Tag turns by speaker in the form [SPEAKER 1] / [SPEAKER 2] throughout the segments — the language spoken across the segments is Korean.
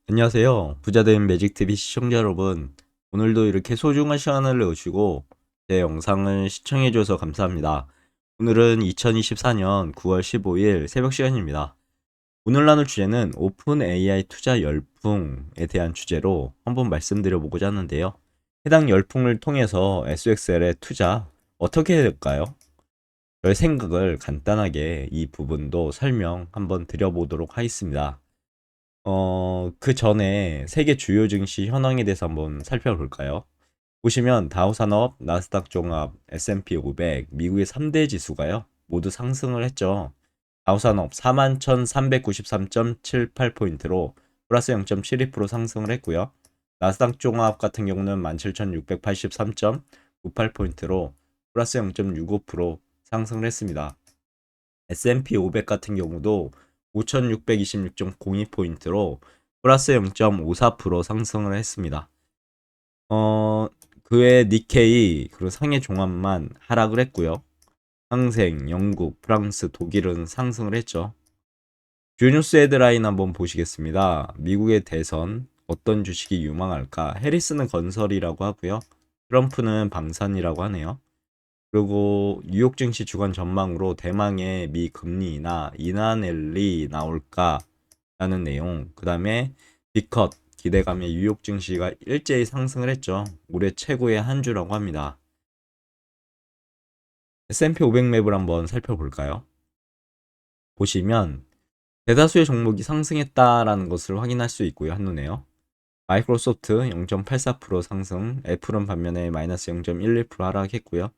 [SPEAKER 1] 안녕하세요. 부자된 매직TV 시청자 여러분. 오늘도 이렇게 소중한 시간을 내주시고 제 영상을 시청해주셔서 감사합니다. 오늘은 2024년 9월 15일 새벽 시간입니다. 오늘 나눌 주제는 오픈 AI 투자 열풍에 대한 주제로 한번 말씀드려보고자 하는데요. 해당 열풍을 통해서 SXL의 투자 어떻게 해야 될까요? 저의 생각을 간단하게 이 부분도 설명 한번 드려보도록 하겠습니다. 그 전에 세계 주요 증시 현황에 대해서 한번 살펴볼까요? 보시면 다우산업, 나스닥 종합, S&P 500, 미국의 3대 지수가요. 모두 상승을 했죠. 다우산업 41,393.78포인트로 플러스 0.72% 상승을 했고요. 나스닥 종합 같은 경우는 17,683.98포인트로 플러스 0.65% 상승을 했습니다. S&P 500 같은 경우도 5,626.02포인트로 플러스 0.54% 상승을 했습니다. 그 외 니케이 그리고 상해 종합만 하락을 했고요. 항생, 영국, 프랑스, 독일은 상승을 했죠. 주요 뉴스 헤드라인 한번 보시겠습니다. 미국의 대선 어떤 주식이 유망할까? 해리스는 건설이라고 하고요. 트럼프는 방산이라고 하네요. 그리고 뉴욕 증시 주간 전망으로 대망의 미 금리나 인하 랠리 나올까라는 내용. 그다음에 비컷 기대감에 뉴욕 증시가 일제히 상승을 했죠. 올해 최고의 한 주라고 합니다. S&P 500 맵을 한번 살펴볼까요? 보시면 대다수의 종목이 상승했다라는 것을 확인할 수 있고요. 한눈에요. 마이크로소프트 0.84% 상승, 애플은 반면에 마이너스 0.11% 하락했고요.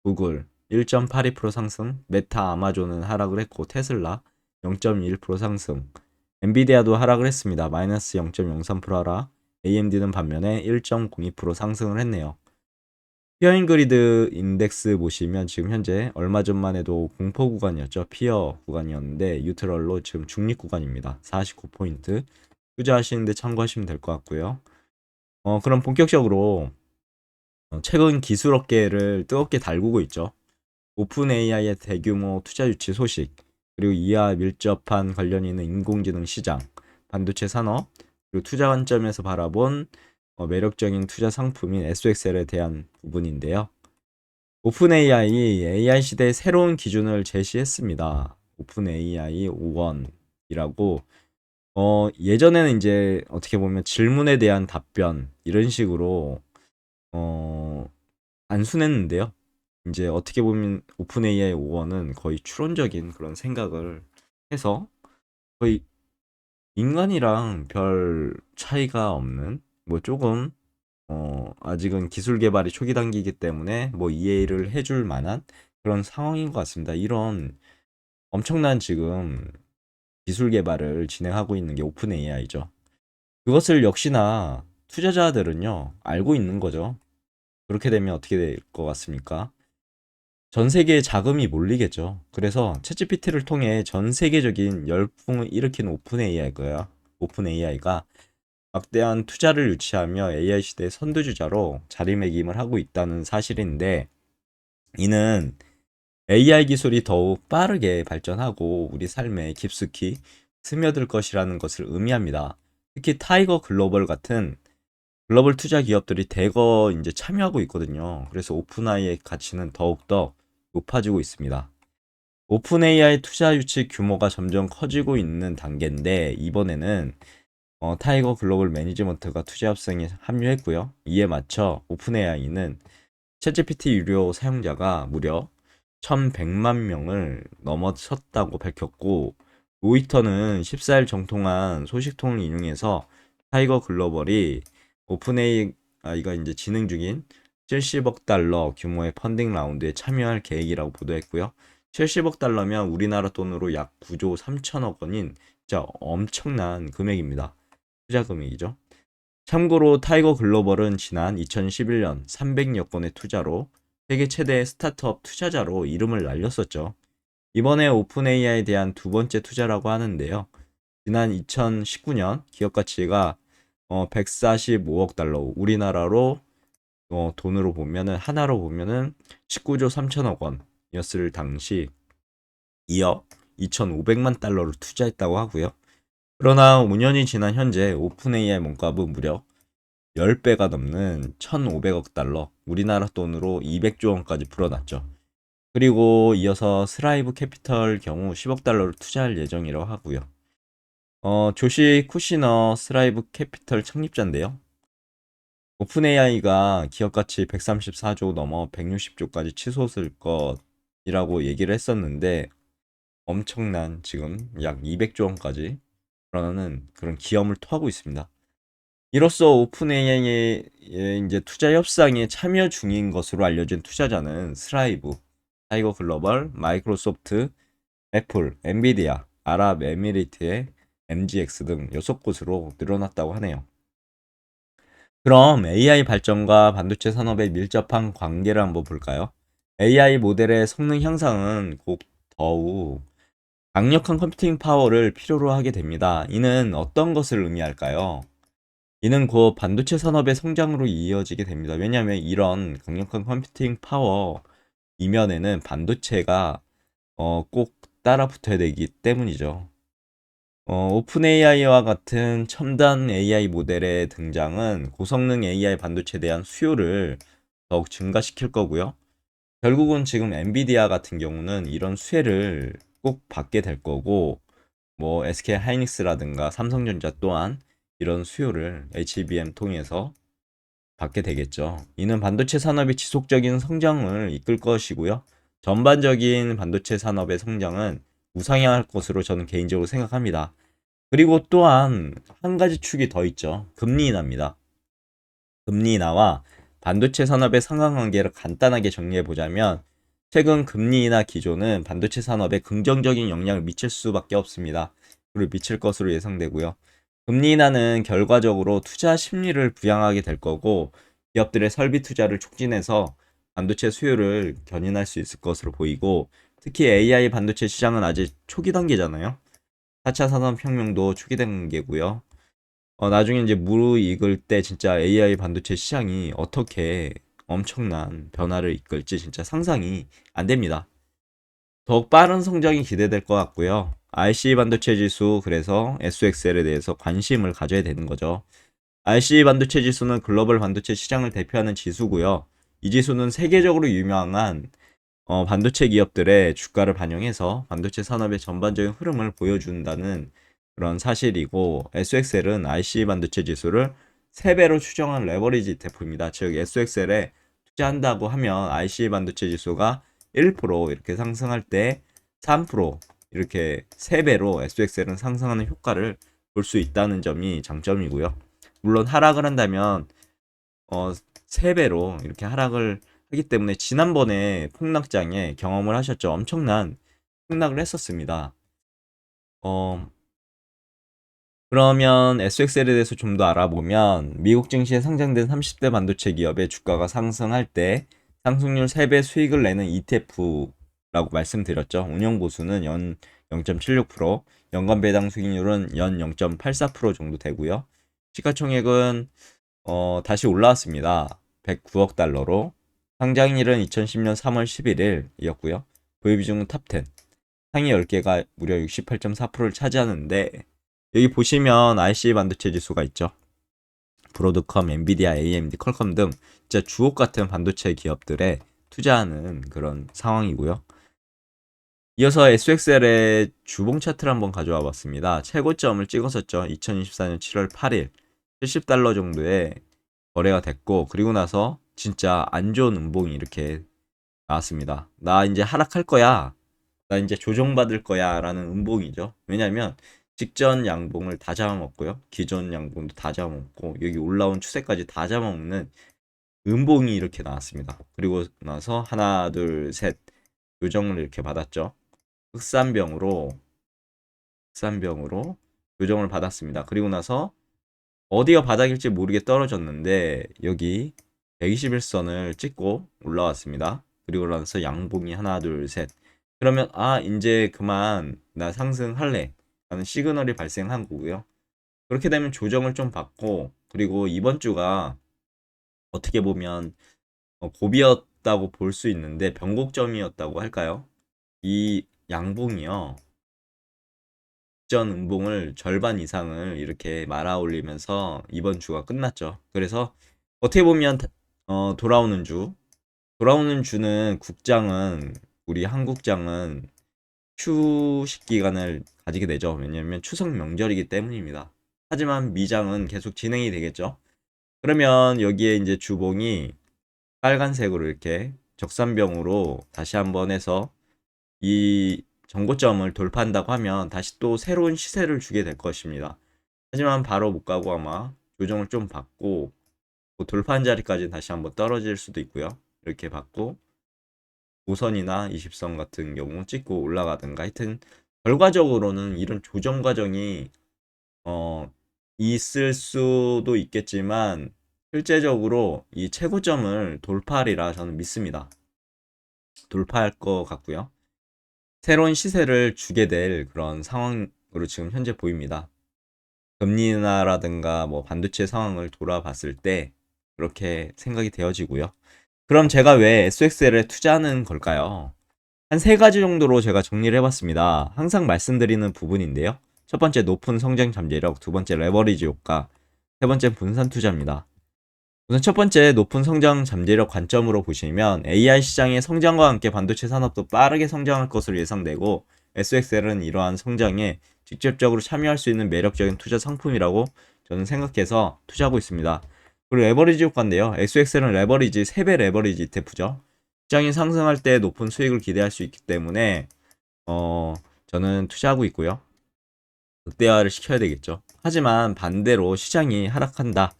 [SPEAKER 1] 구글 1.82% 상승, 메타 아마존은 하락을 했고 테슬라 0.21% 상승, 엔비디아도 하락을 했습니다. 마이너스 0.03% 하락, AMD는 반면에 1.02% 상승을 했네요. 피어 인그리드 인덱스 보시면 지금 현재 얼마 전만 해도 공포 구간이었죠. 피어 구간이었는데 유트럴로 지금 중립 구간입니다. 49포인트 투자하시는데 참고하시면 될 것 같고요. 그럼 본격적으로 최근 기술 업계를 뜨겁게 달구고 있죠. 오픈 AI의 대규모 투자 유치 소식, 그리고 이와 밀접한 관련이 있는 인공지능 시장, 반도체 산업, 그리고 투자 관점에서 바라본 매력적인 투자 상품인 SXL에 대한 부분인데요. 오픈 AI 시대의 새로운 기준을 제시했습니다. 오픈 AI 5원이라고 예전에는 이제 어떻게 보면 질문에 대한 답변 이런 식으로 어, 단순했는데요. 이제 어떻게 보면 오픈 AI 5원은 거의 추론적인 그런 생각을 해서 거의 인간이랑 별 차이가 없는 뭐 조금 아직은 기술 개발이 초기 단계이기 때문에 뭐 이해를 해줄 만한 그런 상황인 것 같습니다. 이런 엄청난 지금 기술 개발을 진행하고 있는 게 오픈 AI죠. 그것을 역시나 투자자들은요 알고 있는 거죠. 그렇게 되면 어떻게 될 것 같습니까? 전 세계에 자금이 몰리겠죠. 그래서 챗GPT를 통해 전 세계적인 열풍을 일으킨 오픈 AI가 막대한 투자를 유치하며 AI 시대의 선두주자로 자리매김을 하고 있다는 사실인데, 이는 AI 기술이 더욱 빠르게 발전하고 우리 삶에 깊숙이 스며들 것이라는 것을 의미합니다. 특히 타이거 글로벌 같은 글로벌 투자 기업들이 대거 이제 참여하고 있거든요. 그래서 오픈AI의 가치는 더욱더 높아지고 있습니다. 오픈 AI 투자 유치 규모가 점점 커지고 있는 단계인데, 이번에는 타이거 글로벌 매니지먼트가 투자 협상에 합류했고요. 이에 맞춰 오픈 AI는 챗GPT 유료 사용자가 무려 1100만 명을 넘어섰다고 밝혔고, 로이터는 14일 정통한 소식통을 인용해서 타이거 글로벌이 오픈 AI가 이제 진행 중인 70억 달러 규모의 펀딩 라운드에 참여할 계획이라고 보도했고요. 70억 달러면 우리나라 돈으로 약 9조 3천억 원인 진짜 엄청난 금액입니다. 투자 금액이죠. 참고로 타이거 글로벌은 지난 2011년 300여 건의 투자로 세계 최대의 스타트업 투자자로 이름을 날렸었죠. 이번에 오픈 AI에 대한 두 번째 투자라고 하는데요. 지난 2019년 기업 가치가 145억 달러, 우리나라로 돈으로 보면은 하나로 보면은 19조 3천억 원이었을 당시 2억 2,500만 달러를 투자했다고 하고요. 그러나 5년이 지난 현재 오픈 AI 몸값은 무려 10배가 넘는 1,500억 달러, 우리나라 돈으로 200조 원까지 불어났죠. 그리고 이어서 스라이브 캐피털 경우 10억 달러를 투자할 예정이라고 하고요. 조시 쿠시너 스라이브 캐피털 창립자인데요. 오픈 AI가 기업 가치 134조 넘어 160조까지 치솟을 것이라고 얘기를 했었는데 엄청난 지금 약 200조 원까지 불어나는 그런 기염을 토하고 있습니다. 이로써 오픈 AI의 이제 투자 협상에 참여 중인 것으로 알려진 투자자는 스라이브, 타이거 글로벌, 마이크로소프트, 애플, 엔비디아, 아랍에미리트의 MGX 등 6곳으로 늘어났다고 하네요. 그럼 AI 발전과 반도체 산업의 밀접한 관계를 한번 볼까요? AI 모델의 성능 향상은 곧 더욱 강력한 컴퓨팅 파워를 필요로 하게 됩니다. 이는 어떤 것을 의미할까요? 이는 곧 반도체 산업의 성장으로 이어지게 됩니다. 왜냐하면 이런 강력한 컴퓨팅 파워 이면에는 반도체가 꼭 따라 붙어야 되기 때문이죠. 오픈 AI와 같은 첨단 AI 모델의 등장은 고성능 AI 반도체에 대한 수요를 더욱 증가시킬 거고요. 결국은 지금 엔비디아 같은 경우는 이런 수혜를 꼭 받게 될 거고, 뭐 SK 하이닉스라든가 삼성전자 또한 이런 수요를 HBM 통해서 받게 되겠죠. 이는 반도체 산업의 지속적인 성장을 이끌 것이고요. 전반적인 반도체 산업의 성장은 우상향할 것으로 저는 개인적으로 생각합니다. 그리고 또한 한 가지 축이 더 있죠. 금리 인하입니다. 금리 인하와 반도체 산업의 상관관계를 간단하게 정리해 보자면 최근 금리 인하 기조는 반도체 산업에 긍정적인 영향을 미칠 수밖에 없습니다. 그리고 미칠 것으로 예상되고요. 금리 인하는 결과적으로 투자 심리를 부양하게 될 거고 기업들의 설비 투자를 촉진해서 반도체 수요를 견인할 수 있을 것으로 보이고 특히 AI 반도체 시장은 아직 초기 단계잖아요. 4차 산업혁명도 초기 단계고요. 나중에 이제 무르익을 때 진짜 AI 반도체 시장이 어떻게 엄청난 변화를 이끌지 진짜 상상이 안 됩니다. 더욱 빠른 성장이 기대될 것 같고요. RC 반도체 지수 그래서 SXL에 대해서 관심을 가져야 되는 거죠. RC 반도체 지수는 글로벌 반도체 시장을 대표하는 지수고요. 이 지수는 세계적으로 유명한 반도체 기업들의 주가를 반영해서 반도체 산업의 전반적인 흐름을 보여준다는 그런 사실이고 SXL은 IC 반도체 지수를 3배로 추정한 레버리지 ETF입니다. 즉 SXL에 투자한다고 하면 IC 반도체 지수가 1% 이렇게 상승할 때 3% 이렇게 3배로 SXL은 상승하는 효과를 볼 수 있다는 점이 장점이고요. 물론 하락을 한다면 3배로 이렇게 하락을 하기 때문에 지난번에 폭락장에 경험을 하셨죠. 엄청난 폭락을 했었습니다. 어, 그러면 SXL에 대해서 좀 더 알아보면 미국 증시에 상장된 30대 반도체 기업의 주가가 상승할 때 상승률 3배 수익을 내는 ETF라고 말씀드렸죠. 운영 보수는 연 0.76%, 연간 배당 수익률은 연 0.84% 정도 되고요. 시가총액은 다시 올라왔습니다. 109억 달러로. 상장일은 2010년 3월 11일이었고요. 보유 비중은 탑10. 상위 10개가 무려 68.4%를 차지하는데 여기 보시면 IC 반도체 지수가 있죠. 브로드컴, 엔비디아, AMD, 퀄컴 등 진짜 주옥 같은 반도체 기업들에 투자하는 그런 상황이고요. 이어서 SXL의 주봉 차트를 한번 가져와 봤습니다. 최고점을 찍었었죠. 2024년 7월 8일 70달러 정도의 거래가 됐고 그리고 나서 진짜 안 좋은 음봉이 이렇게 나왔습니다. 나 이제 하락할 거야. 나 이제 조정받을 거야 라는 음봉이죠. 왜냐면 직전 양봉을 다 잡아먹고요. 기존 양봉도 다 잡아먹고 여기 올라온 추세까지 다 잡아먹는 음봉이 이렇게 나왔습니다. 그리고 나서 하나 둘셋 요정을 이렇게 받았죠. 흑산병으로 요정을 받았습니다. 그리고 나서 어디가 바닥일지 모르게 떨어졌는데 여기 121선을 찍고 올라왔습니다. 그리고 나서 양봉이 하나 둘 셋. 그러면 이제 그만 나 상승할래 라는 시그널이 발생한 거고요. 그렇게 되면 조정을 좀 받고 그리고 이번 주가 어떻게 보면 고비였다고 볼 수 있는데 변곡점이었다고 할까요? 이 양봉이요. 직전 음봉을 절반 이상을 이렇게 말아 올리면서 이번 주가 끝났죠. 그래서 어떻게 보면 돌아오는 주는 국장은 우리 한국장은 휴식 기간을 가지게 되죠. 왜냐하면 추석 명절이기 때문입니다. 하지만 미장은 계속 진행이 되겠죠. 그러면 여기에 이제 주봉이 빨간색으로 이렇게 적산병으로 다시 한번 해서 이 정고점을 돌파한다고 하면 다시 또 새로운 시세를 주게 될 것입니다. 하지만 바로 못 가고 아마 조정을 좀 받고 뭐 돌파한 자리까지 다시 한번 떨어질 수도 있고요. 이렇게 받고 5선이나 20선 같은 경우 찍고 올라가든가 하여튼 결과적으로는 이런 조정 과정이 어 있을 수도 있겠지만 실제적으로 이 최고점을 돌파하리라 저는 믿습니다. 돌파할 것 같고요. 새로운 시세를 주게 될 그런 상황으로 지금 현재 보입니다. 금리 인하라든가 뭐 반도체 상황을 돌아봤을 때 그렇게 생각이 되어지고요. 그럼 제가 왜 SXL에 투자하는 걸까요? 한 세 가지 정도로 제가 정리를 해봤습니다. 항상 말씀드리는 부분인데요. 첫 번째 높은 성장 잠재력, 두 번째 레버리지 효과, 세 번째 분산 투자입니다. 우선 첫 번째 높은 성장 잠재력 관점으로 보시면 AI 시장의 성장과 함께 반도체 산업도 빠르게 성장할 것으로 예상되고 SXL은 이러한 성장에 직접적으로 참여할 수 있는 매력적인 투자 상품이라고 저는 생각해서 투자하고 있습니다. 그리고 레버리지 효과인데요. SXL은 레버리지 3배 레버리지 ETF죠. 시장이 상승할 때 높은 수익을 기대할 수 있기 때문에 저는 투자하고 있고요. 극대화를 시켜야 되겠죠. 하지만 반대로 시장이 하락한다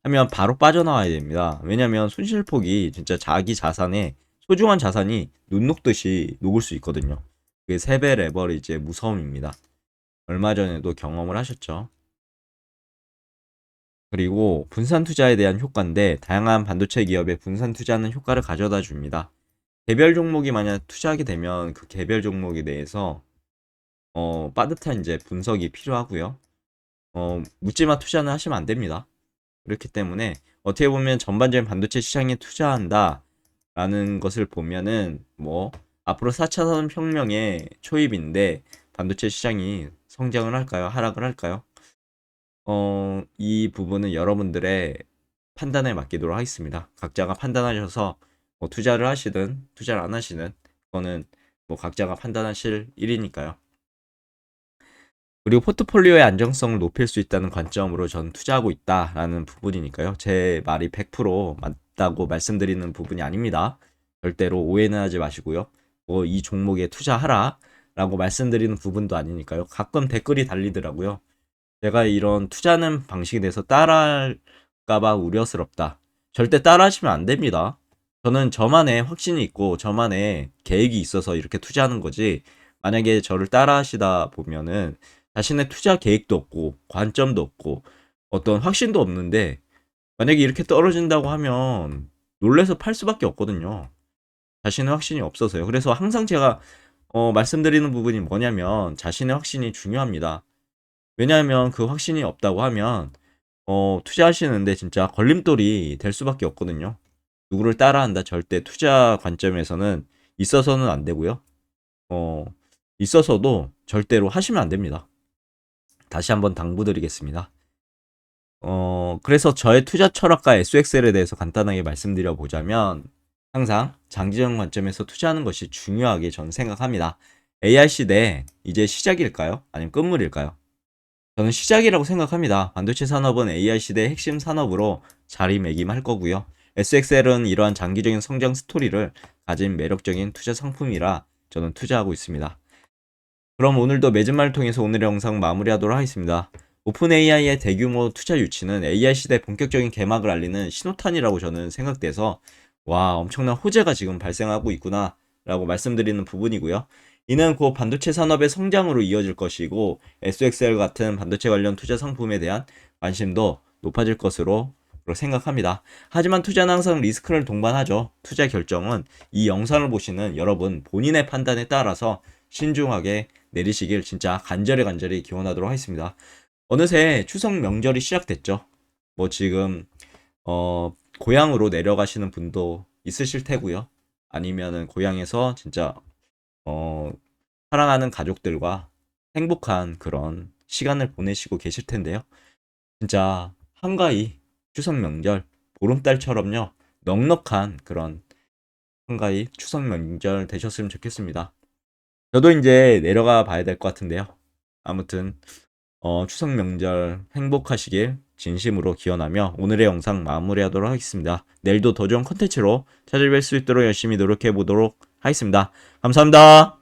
[SPEAKER 1] 하면 바로 빠져나와야 됩니다. 왜냐면 손실폭이 진짜 자기 자산에 소중한 자산이 눈 녹듯이 녹을 수 있거든요. 그게 3배 레버리지의 무서움입니다. 얼마 전에도 경험을 하셨죠. 그리고 분산 투자에 대한 효과인데 다양한 반도체 기업의 분산 투자는 효과를 가져다 줍니다. 개별 종목이 만약 투자하게 되면 그 개별 종목에 대해서 빠듯한 이제 분석이 필요하고요. 묻지마 투자는 하시면 안 됩니다. 그렇기 때문에 어떻게 보면 전반적인 반도체 시장에 투자한다라는 것을 보면은 뭐 앞으로 4차 산업혁명의 초입인데 반도체 시장이 성장을 할까요? 하락을 할까요? 이 부분은 여러분들의 판단에 맡기도록 하겠습니다. 각자가 판단하셔서 뭐 투자를 하시든 투자를 안 하시든 그거는 뭐 각자가 판단하실 일이니까요. 그리고 포트폴리오의 안정성을 높일 수 있다는 관점으로 전 투자하고 있다라는 부분이니까요. 제 말이 100% 맞다고 말씀드리는 부분이 아닙니다. 절대로 오해는 하지 마시고요. 뭐 이 종목에 투자하라 라고 말씀드리는 부분도 아니니까요. 가끔 댓글이 달리더라고요. 제가 이런 투자하는 방식에 대해서 따라할까봐 우려스럽다. 절대 따라하시면 안 됩니다. 저는 저만의 확신이 있고 저만의 계획이 있어서 이렇게 투자하는 거지. 만약에 저를 따라하시다 보면은 자신의 투자 계획도 없고 관점도 없고 어떤 확신도 없는데 만약에 이렇게 떨어진다고 하면 놀래서 팔 수밖에 없거든요. 자신의 확신이 없어서요. 그래서 항상 제가 말씀드리는 부분이 뭐냐면 자신의 확신이 중요합니다. 왜냐하면 그 확신이 없다고 하면 투자하시는데 진짜 걸림돌이 될 수밖에 없거든요. 누구를 따라한다 절대 투자 관점에서는 있어서는 안 되고요. 어, 있어서도 절대로 하시면 안 됩니다. 다시 한번 당부드리겠습니다. 그래서 저의 투자 철학과 SXL에 대해서 간단하게 말씀드려 보자면 항상 장기적 관점에서 투자하는 것이 중요하게 저는 생각합니다. AI 시대 이제 시작일까요? 아니면 끝물일까요? 저는 시작이라고 생각합니다. 반도체 산업은 AI 시대의 핵심 산업으로 자리매김할 거고요. SXL은 이러한 장기적인 성장 스토리를 가진 매력적인 투자 상품이라 저는 투자하고 있습니다. 그럼 오늘도 매진말을 통해서 오늘의 영상 마무리하도록 하겠습니다. 오픈 AI의 대규모 투자 유치는 AI 시대 본격적인 개막을 알리는 신호탄이라고 저는 생각돼서 와 엄청난 호재가 지금 발생하고 있구나 라고 말씀드리는 부분이고요. 이는 곧 반도체 산업의 성장으로 이어질 것이고 SXL 같은 반도체 관련 투자 상품에 대한 관심도 높아질 것으로 생각합니다. 하지만 투자는 항상 리스크를 동반하죠. 투자 결정은 이 영상을 보시는 여러분 본인의 판단에 따라서 신중하게 내리시길 진짜 간절히 기원하도록 하겠습니다. 어느새 추석 명절이 시작됐죠. 뭐 지금 고향으로 내려가시는 분도 있으실 테고요. 아니면은 고향에서 진짜 어 사랑하는 가족들과 행복한 그런 시간을 보내시고 계실 텐데요. 진짜 한가히 추석 명절 보름달처럼요. 넉넉한 그런 한가히 추석 명절 되셨으면 좋겠습니다. 저도 이제 내려가 봐야 될 것 같은데요. 아무튼 추석 명절 행복하시길 진심으로 기원하며 오늘의 영상 마무리하도록 하겠습니다. 내일도 더 좋은 컨텐츠로 찾아뵐 수 있도록 열심히 노력해 보도록 하겠습니다. 감사합니다.